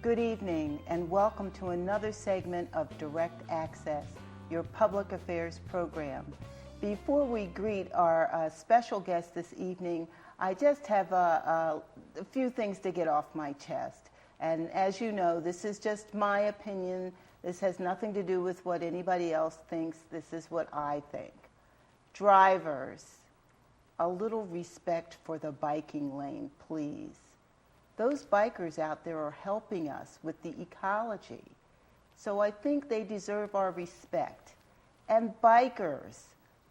Good evening and welcome to another segment of Direct Access, your public affairs program. Before we greet our special guest this evening, I just have a few things to get off my chest. And as you know, this is just my opinion. This has nothing to do with what anybody else thinks. This is what I think. Drivers, a little respect for the biking lane, please. Those bikers out there are helping us with the ecology. So I think they deserve our respect. And bikers,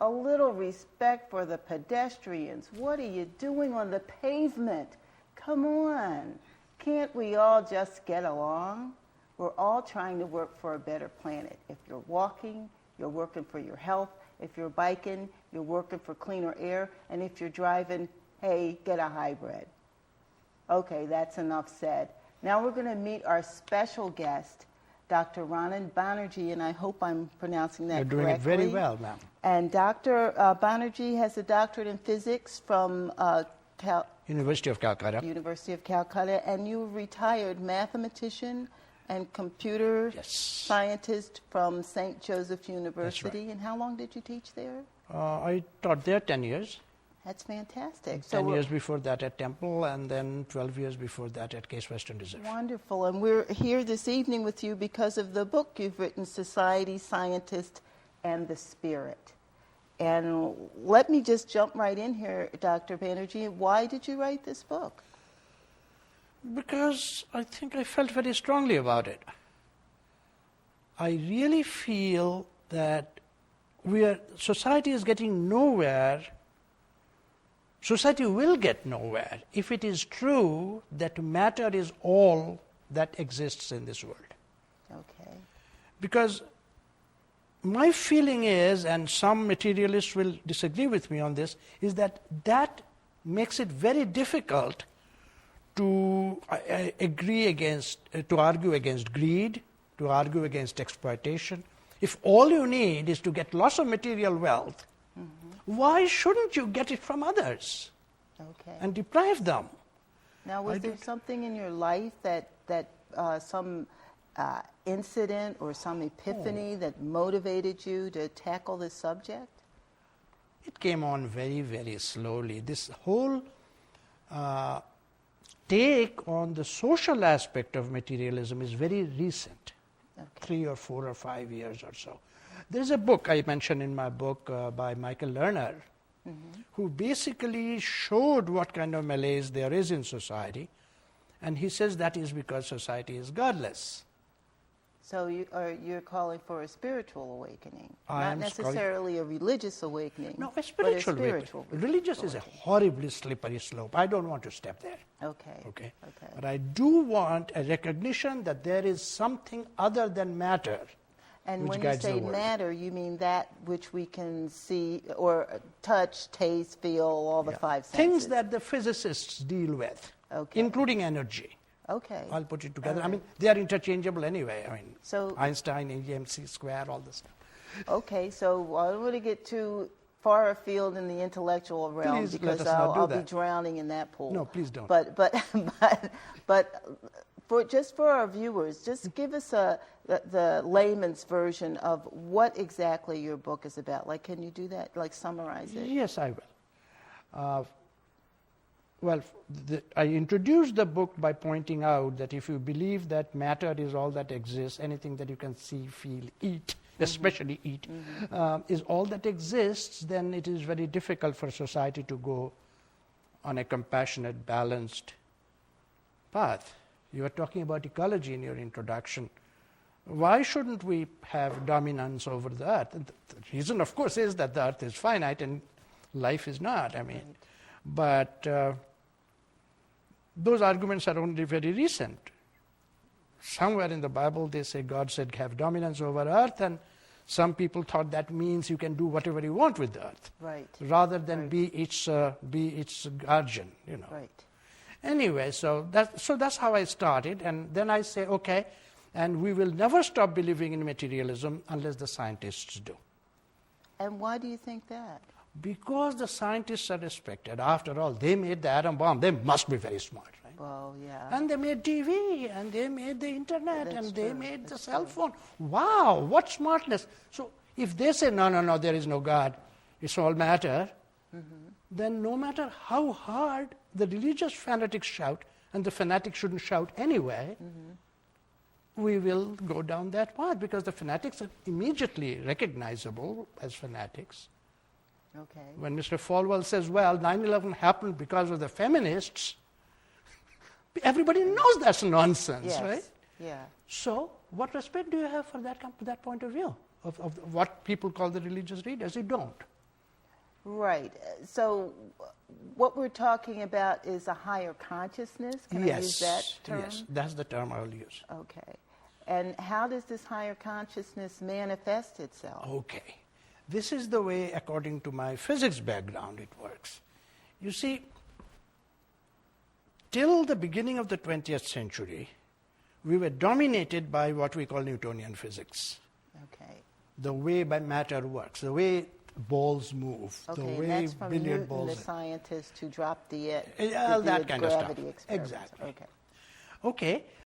a little respect for the pedestrians. What are you doing on the pavement? Come on. Can't we all just get along? We're all trying to work for a better planet. If you're walking, you're working for your health. If you're biking, you're working for cleaner air. And if you're driving, hey, get a hybrid. Okay, that's enough said. Now we're going to meet our special guest, Dr. Banjeri, and I hope I'm pronouncing that correctly. You're doing it very well, ma'am. And Dr. Banjeri has a doctorate in physics from University of Calcutta. University of Calcutta, and you retired mathematician and computer scientist from St. Joseph University. That's right. And how long did you teach there? I taught there 10 years. That's fantastic. 10 years before that at Temple, and then 12 years before that at Case Western Reserve. Wonderful. And we're here this evening with you because of the book you've written, Society, Scientist, and the Spirit. And let me just jump right in here, Dr. Banjeri. Why did you write this book? Because I think I felt very strongly about it. I really feel that society is getting nowhere. Society will get nowhere if it is true that matter is all that exists in this world. Okay. Because my feeling is, and some materialists will disagree with me on this, is that makes it very difficult to argue against greed, to argue against exploitation. If all you need is to get lots of material wealth, why shouldn't you get it from others and deprive them? Now, was there something in your life that some incident or some epiphany that motivated you to tackle this subject? It came on very, very slowly. This whole take on the social aspect of materialism is very recent, 3 or 4 or 5 years or so. There's a book I mentioned in my book by Michael Lerner, who basically showed what kind of malaise there is in society, and he says that is because society is godless. So you're calling for a spiritual awakening, not necessarily a religious awakening. No, a spiritual awakening. Religious is a horribly slippery slope. I don't want to step there. Okay. But I do want a recognition that there is something other than matter. And when you say matter, you mean that which we can see or touch, taste, feel, all the five senses. Things that the physicists deal with, including energy. Okay. I'll put it together. I mean, they are interchangeable anyway. I mean, so Einstein, EMC squared, all this stuff. Okay, so I don't want to get too far afield in the intellectual realm because I'll be drowning in that pool. No, please don't. But for our viewers, just give us the layman's version of what exactly your book is about. Like, can you do that? Like, summarize it? Yes, I will. I introduced the book by pointing out that if you believe that matter is all that exists, anything that you can see, feel, eat, especially eat, is all that exists, then it is very difficult for society to go on a compassionate, balanced path. You were talking about ecology in your introduction. Why shouldn't we have dominance over the earth? And the reason, of course, is that the earth is finite and life is not. I mean, but those arguments are only very recent. Somewhere in the Bible, they say God said have dominance over earth, and some people thought that means you can do whatever you want with the earth, rather than be its guardian. Right. Anyway, so that's how I started, and then I say, okay, and we will never stop believing in materialism unless the scientists do. And why do you think that? Because the scientists are respected. After all, they made the atom bomb. They must be very smart, right? Well, yeah. And they made TV, and they made the internet, That's and they true. made the That's cell true. phone. Wow, what smartness. So if they say, no, there is no God, it's all matter, then no matter how hard the religious fanatics shout, and the fanatics shouldn't shout anyway, we will go down that path because the fanatics are immediately recognizable as fanatics. Okay. When Mr. Falwell says, well, 9/11 happened because of the feminists, everybody knows that's nonsense, Yes. right? Yeah. So what respect do you have for that point of view of what people call the religious readers? You don't. Right. So what we're talking about is a higher consciousness. Can I use that term? Yes, that's the term I'll use. Okay. And how does this higher consciousness manifest itself? Okay. This is the way, according to my physics background, it works. You see, till the beginning of the 20th century, we were dominated by what we call Newtonian physics. Okay. The way matter works, the way balls move, Okay, the and way that's from billiard Newton, balls. the scientist who dropped the That kind of stuff. gravity experiment. Exactly. Okay. Okay,